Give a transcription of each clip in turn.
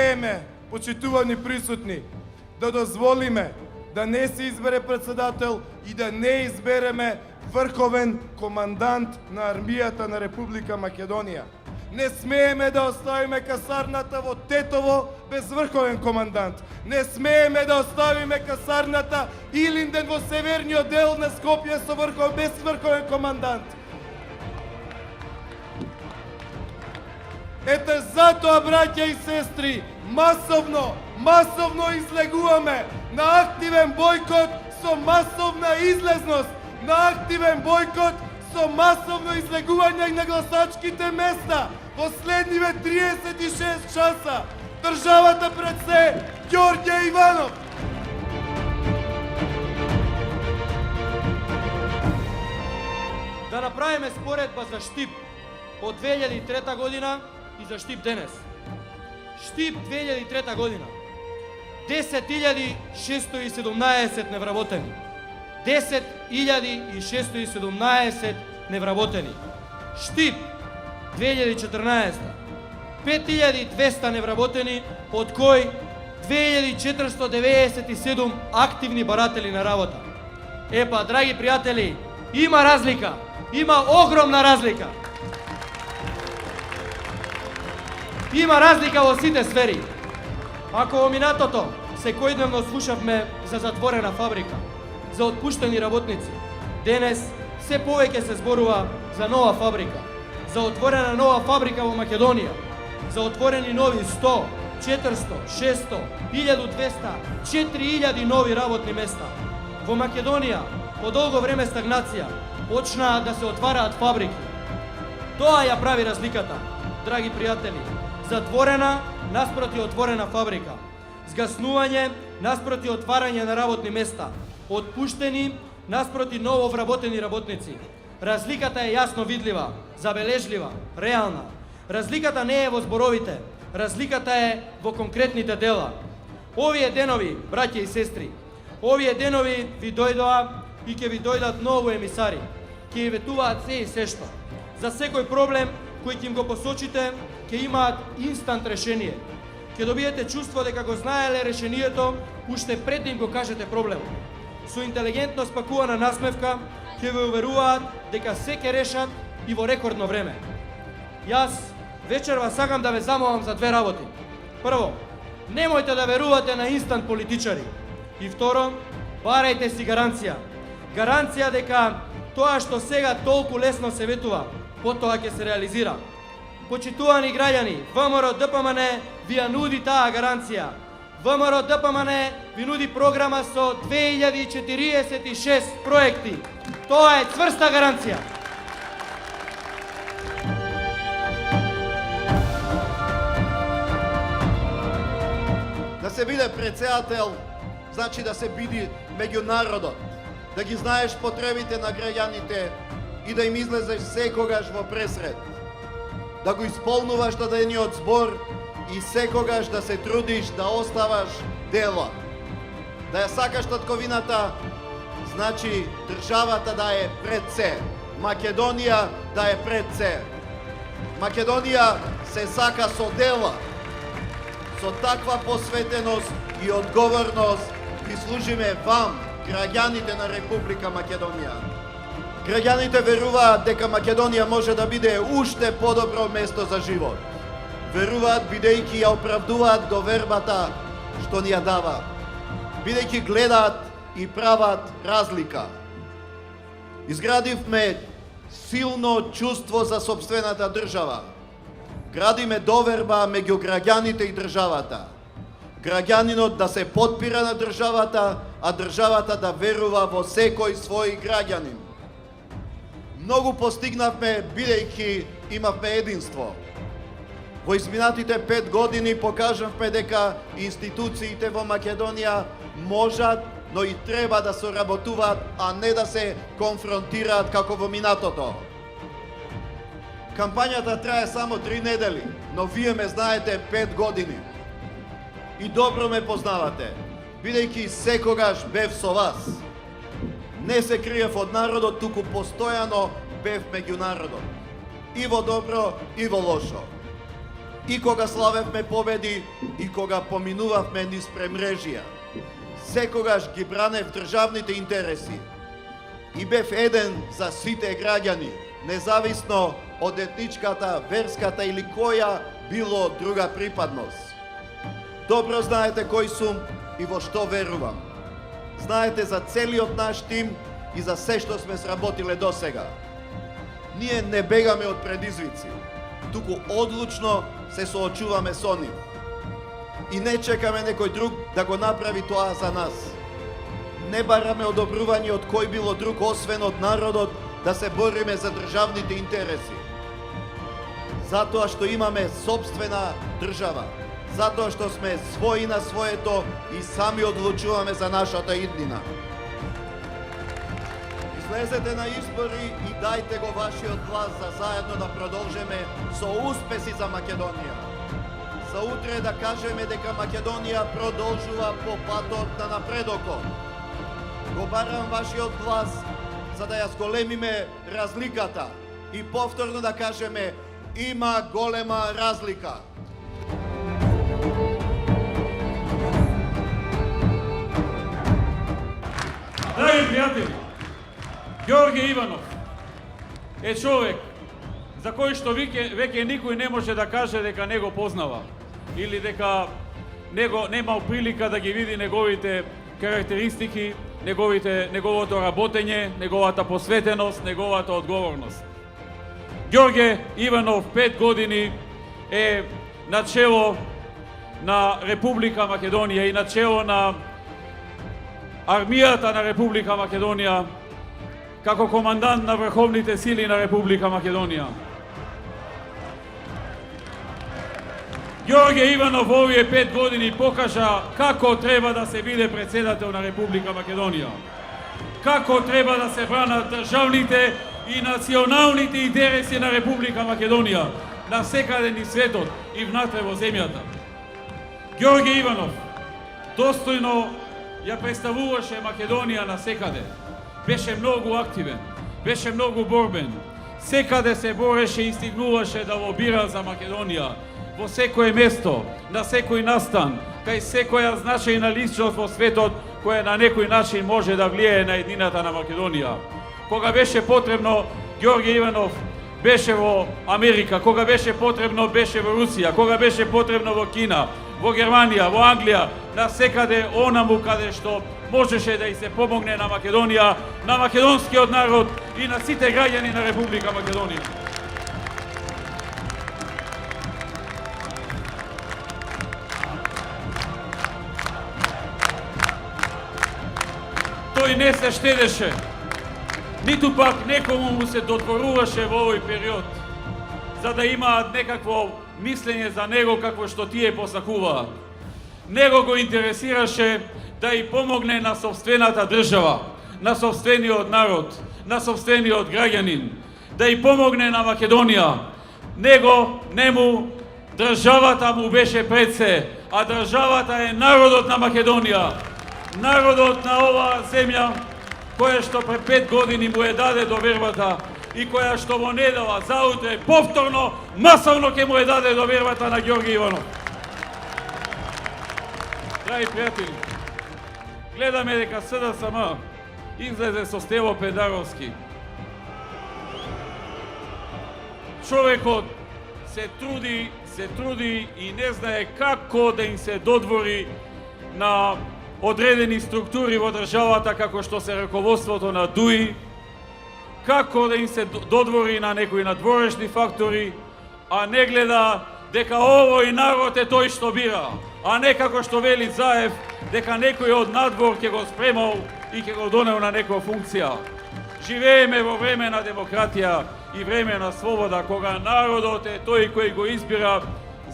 смееме, почитувани присутни, да дозволиме да не се избере председател и да не избереме врховен командант на армијата на Република Македонија. Не смееме да оставиме касарната во Тетово без врховен командант. Не смееме да оставиме касарната Илинден во северниот дел на Скопје без врховен командант. Ете затоа, браќа и сестри, масовно излегуваме на активен бојкот со масовна излезност, на активен бојкот со масовно излегување на гласачките места во следниве 36 часа. Државата пред се, Ѓорѓе Иванов. Да направиме споредба за Штип од 2003 година и за Штип денес. Штип 2003 година. 10.617 невработени. 10.617 невработени. Штип 2014. 5.200 невработени, од кои 2.497 активни баратели на работа. Епа, драги пријатели, има разлика. Има огромна разлика. Има разлика во сите сфери. Ако во минатото секојдневно слушавме за затворена фабрика, за отпуштени работници, денес се повеќе се зборува за нова фабрика, за отворена нова фабрика во Македонија, за отворени нови 100, 400, 600, 1200, 4000 нови работни места. Во Македонија, по долго време стагнација, почнаа да се отвараат фабрики. Тоа ја прави разликата, драги пријатели. Затворена наспроти отворена фабрика. Згаснување наспроти отварање на работни места. Отпуштени наспроти ново вработени работници. Разликата е јасно видлива, забележлива, реална. Разликата не е во зборовите, разликата е во конкретните дела. Овие денови, браќа и сестри, овие денови ви дојдоа и ќе ви дојдат многу емисари. Ќе ви ветуваат се и сешто. За секој проблем кој ќе им го посочите, ќе имаат инстант решение. Ќе добиете чувство дека го знаеле решението уште пред да им го кажете проблем. Со интелигентно спакувана насмевка ќе ве уверуваат дека се ќе решат и во рекордно време. Јас вечерва сакам да ве замолам за две работи. Прво, немојте да верувате на инстант политичари. И второ, барајте си гаранција. Гаранција дека тоа што сега толку лесно се ветува, потоа ќе се реализира. Почитувани граѓани, ВМРО ДПМН ви ја нуди таа гаранција. ВМРО ДПМН ви нуди програма со 2046 проекти. Тоа е цврста гаранција. Да се биде председател, значи да се биде меѓу народот, да ги знаеш потребите на граѓаните и да им излезеш секогаш во пресред, да го исполнуваш дадениот збор и секогаш да се трудиш да оставаш дело. Да ја сакаш татковината, значи државата да е пред се, Македонија да е пред се. Македонија се сака со дела. Со таква посветеност и одговорност ви служиме вам, граѓаните на Република Македонија. Граѓаните веруваат дека Македонија може да биде уште подобро место за живот. Веруваат бидејќи ја оправдуваат довербата што ни ја дава. Бидејќи гледаат и прават разлика. Изградивме силно чувство за сопствената држава. Градиме доверба меѓу граѓаните и државата. Граѓанинот да се потпира на државата, а државата да верува во секој свој граѓанин. Многу постигнавме бидејќи имавме единство. Во изминатите 5 години покажавме дека институциите во Македонија можат, но и треба да соработуваат, а не да се конфронтираат како во минатото. Кампањата трае само 3 недели, но вие ме знаете 5 години. И добро ме познавате, бидејќи секогаш бев со вас. Не се криев од народот, туку постојано бев меѓу народот. И во добро, и во лошо. и кога славевме победи, и кога поминувавме низ премрежија. Секогаш ги бранев државните интереси и бев еден за сите граѓани, независно од етничката, верската или која било друга припадност. Добро знаете кој сум и во што верувам. Знаете за целиот наш тим и за се што сме сработиле досега. Ние не бегаме од предизвици, туку одлучно се соочуваме со нив. И не чекаме некој друг да го направи тоа за нас. Не бараме одобрување од кој било друг освен од народот да се бориме за државните интереси. Затоа што имаме собствена држава, затоа што сме своји на своето и сами одлучуваме за нашата иднина. Излезете на избори и дајте го вашиот глас за заедно да продолжиме со успеси за Македонија. За утре да кажеме дека Македонија продолжува по патот на напредокот. Го барам вашиот глас за да ја зголемиме разликата и повторно да кажеме има голема разлика. Драги пријатели, Ѓорѓе Иванов е човек за кој што веќе никој не може да каже дека не го познава или дека немал прилика да ги види неговите карактеристики, неговото работење, неговата посветеност, неговата одговорност. Ѓорѓе Иванов 5 години е на чело на Република Македонија и на чело на армијата на Република Македонија како командант на врховните сили на Република Македонија. Ѓорѓе Иванов овие 5 години покажа како треба да се биде председател на Република Македонија. Како треба да се бранат државните и националните интереси на Република Македонија на секаде низ светот и внатре во земјата. Ѓорѓе Иванов достојно ја представуваше Македонија на секаде. Беше многу активен, беше многу борбен. Секаде се бореше и стигнуваше да лобира за Македонија. Во секое место, на секој настан, кај секоја значајна личност во светот која на некој начин може да влијае на еднината на Македонија. Кога беше потребно, Ѓорѓе Иванов беше во Америка, кога беше потребно, беше во Русија, кога беше потребно во Кина, во Германија, во Англија, на секаде онаму каде што можеше да и се помогне на Македонија, на македонскиот народ и на сите граѓани на Република Македонија. Тој не се штедеше, ниту пак некому му се додворуваше во овој период, за да имаат некакво мислење за него какво што тие посакуваат. Него го интересираше да и помогне на собствената држава, на собствениот народ, на собствениот граѓанин, да и помогне на Македонија. Нему државата му беше пред се, а државата е народот на Македонија. Народот на оваа земја, која што пред 5 години му е даде довербата и која што во недела заутре повторно масовно ќе му е даде довербата на Ѓорѓе Иванов. Драги пријатели, гледаме дека СДСМ излезе со Стево Пендаровски. Човекот се труди и не знае како да им се додвори на одредени структури во државата како што се раководството на ДУИ, како да им се додвори на некои надворешни фактори, а не гледа дека овој народ е тој што бира, а не како што вели Заев, дека некој од надвор ќе го спремал и ќе го донел на некоја функција. Живееме во време на демократија и време на слобода, кога народот е тој кој го избира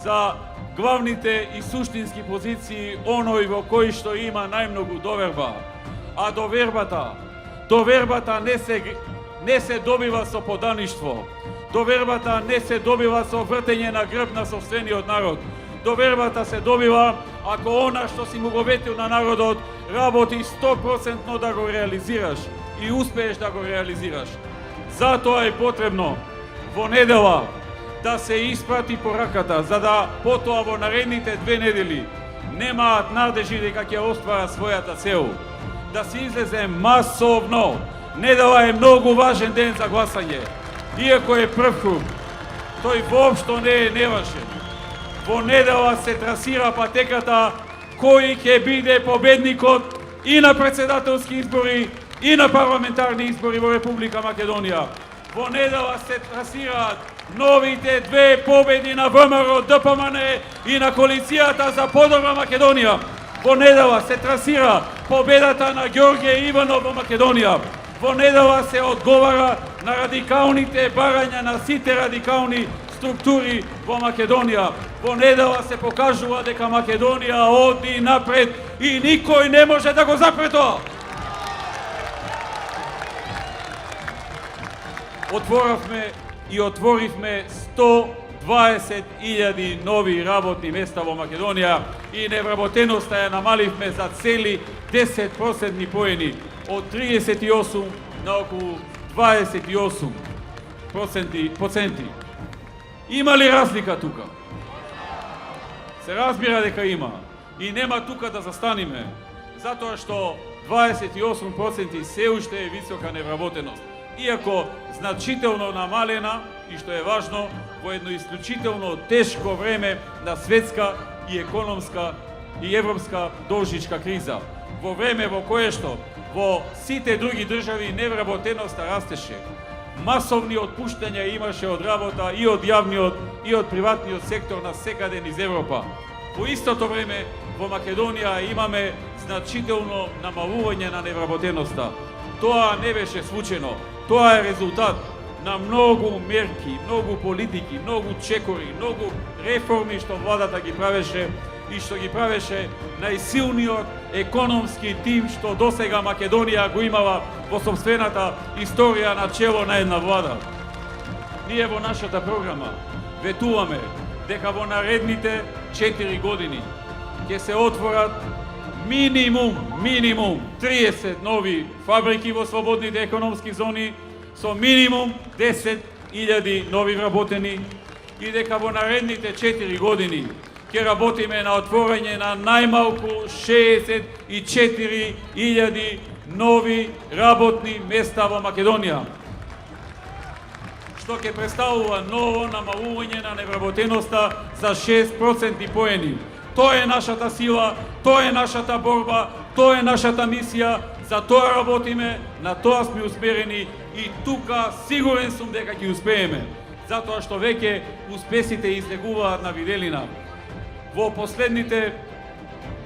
за главните и суштински позиции оној во кој што има најмногу доверба. А довербата не се добива со подаништво. Довербата не се добива со вртење на грб на собствениот народ. Довербата се добива ако она што си му го ветил на народот работи 100% да го реализираш и успееш да го реализираш. Затоа е потребно во недела да се испрати пораката, за да потоа во наредните 2 недели немаат надежи дека ќе оствара својата цел. Да се излезе масовно. Недела е многу важен ден за гласање. Иако е прв круг, тој воопшто не е неважен. Во недела се трасира патеката кој ќе биде победникот и на председателски избори и на парламентарни избори во Република Македонија. Во недела се трасираат новите 2 победи на ВМРО, ДПМН и на коалицијата за подобра Македонија. Во недела се трасира победата на Ѓорѓе Иванов во Македонија. Во недела се одговара на радикалните барања на сите радикални структури во Македонија. Во недела се покажува дека Македонија оди напред и никој не може да го запре тоа. Отворивме 120.000 нови работни места во Македонија и невработеноста ја намаливме за цели 10% поени, од 38 на околу 28%. Има ли разлика тука? Се разбира дека има. И нема тука да застаниме, затоа што 28% се уште е висока невработеност. Иако значително намалена и што е важно во едно исклучително тешко време на светска и економска и европска должничка криза. Во време во кое што во сите други држави невработеноста растеше. Масовни отпуштања имаше од работа и од јавниот и од приватниот сектор на секаде низ Европа. Во истото време во Македонија имаме значително намалување на невработеноста. Тоа не беше случајно. Тоа е резултат на многу мерки, многу политики, многу чекори, многу реформи што владата ги правеше и што ги правеше најсилниот економски тим што досега Македонија го имала во сопствената историја на чело на една влада. Ние во нашата програма ветуваме дека во наредните 4 години ќе се отворат минимум 30 нови фабрики во слободните економски зони со минимум 10.000 нови вработени и дека во наредните 4 години ќе работиме на отворање на најмалку 64.000 нови работни места во Македонија, што ќе представува ново намалување на невработеноста за 6% поени. Тоа е нашата сила, тоа е нашата борба, тоа е нашата мисија, за тоа работиме, на тоа сме усмерени и тука сигурен сум дека ќе успееме, затоа што веќе успесите излегуваат на виделина. Во последните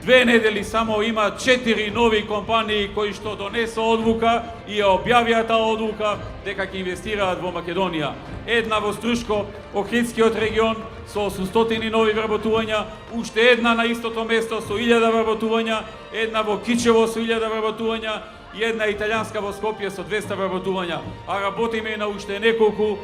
2 недели само има 4 нови компании кои што донесо одлука и ја објавија таа одлука дека ќе инвестираат во Македонија. Една во Струшко, Охридскиот регион со 800 нови вработувања, уште една на истото место со 1000 вработувања, една во Кичево со 1000 вработувања и една италијанска во Скопје со 200 вработувања. А работиме и на уште неколку,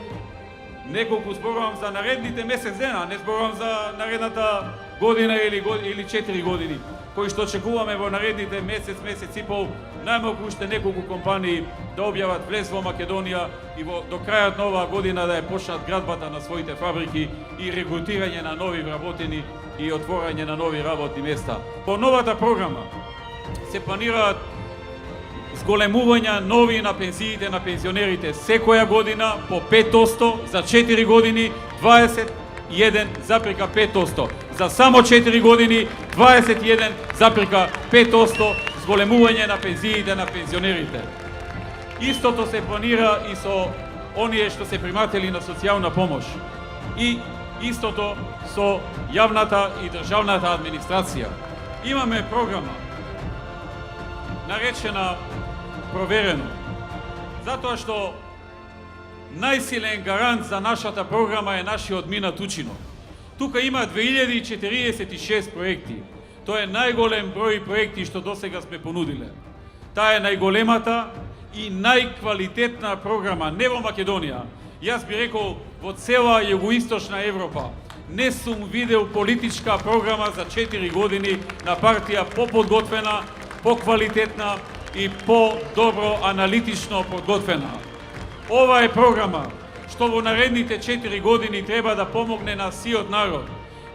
зборувам за наредните месец дена, не зборувам за наредната година или 4 години, кои што очекуваме во наредните месец и пол, најмалку уште неколку компании да објават влез во Македонија и до крајот на оваа година да ја почнат градбата на своите фабрики и регрутирање на нови вработени и отворање на нови работни места. По новата програма се планираат зголемувања нови на пензиите на пензионерите секоја година по 5%, за 4 години 21,5%. За само 4 години 21,5% зголемување на пензиите на пензионерите. Истото се планира и со оние што се приматели на социјална помош. И истото со јавната и државната администрација. Имаме програма наречена Проверено, затоа што најсилен гарант за нашата програма е нашиот минат учинок. Тука има 2046 проекти. Тоа е најголем број проекти што досега сме понудиле. Таа е најголемата и најквалитетна програма не во Македонија. Јас би рекол во цела југоисточна Европа. Не сум видел политичка програма за 4 години на партија поподготвена, поквалитетна и по-добро аналитично подготвена. Ова е програма што во наредните 4 години треба да помогне на сиот народ.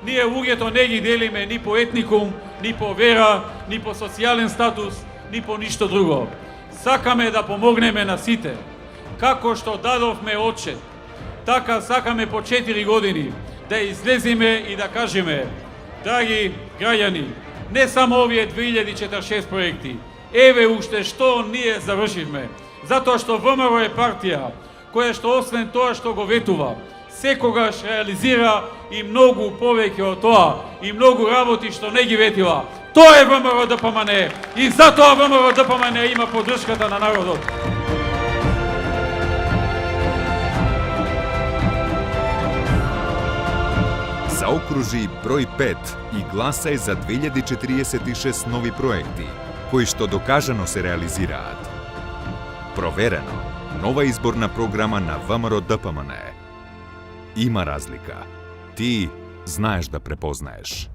Ние луѓето не ги делиме ни по етникум, ни по вера, ни по социјален статус, ни по ништо друго. Сакаме да помогнеме на сите. Како што дадовме отчет, така сакаме по 4 години да излеземе и да кажеме: драги граѓани, не само овие 2046 проекти, еве уште што ние завршивме, затоа што ВМРО е партија која што освен тоа што го ветува, секогаш реализира и многу повеќе од тоа, и многу работи што не ги ветила. Тоа е ВМРО ДПМН и затоа ВМРО ДПМН има поддршката на народот. Заокружи број 5 и гласај за 2046 нови проекти, кои што докажано се реализираат. Проверено, нова изборна програма на ВМРО ДПМН. Има разлика. Ти знаеш да препознаеш.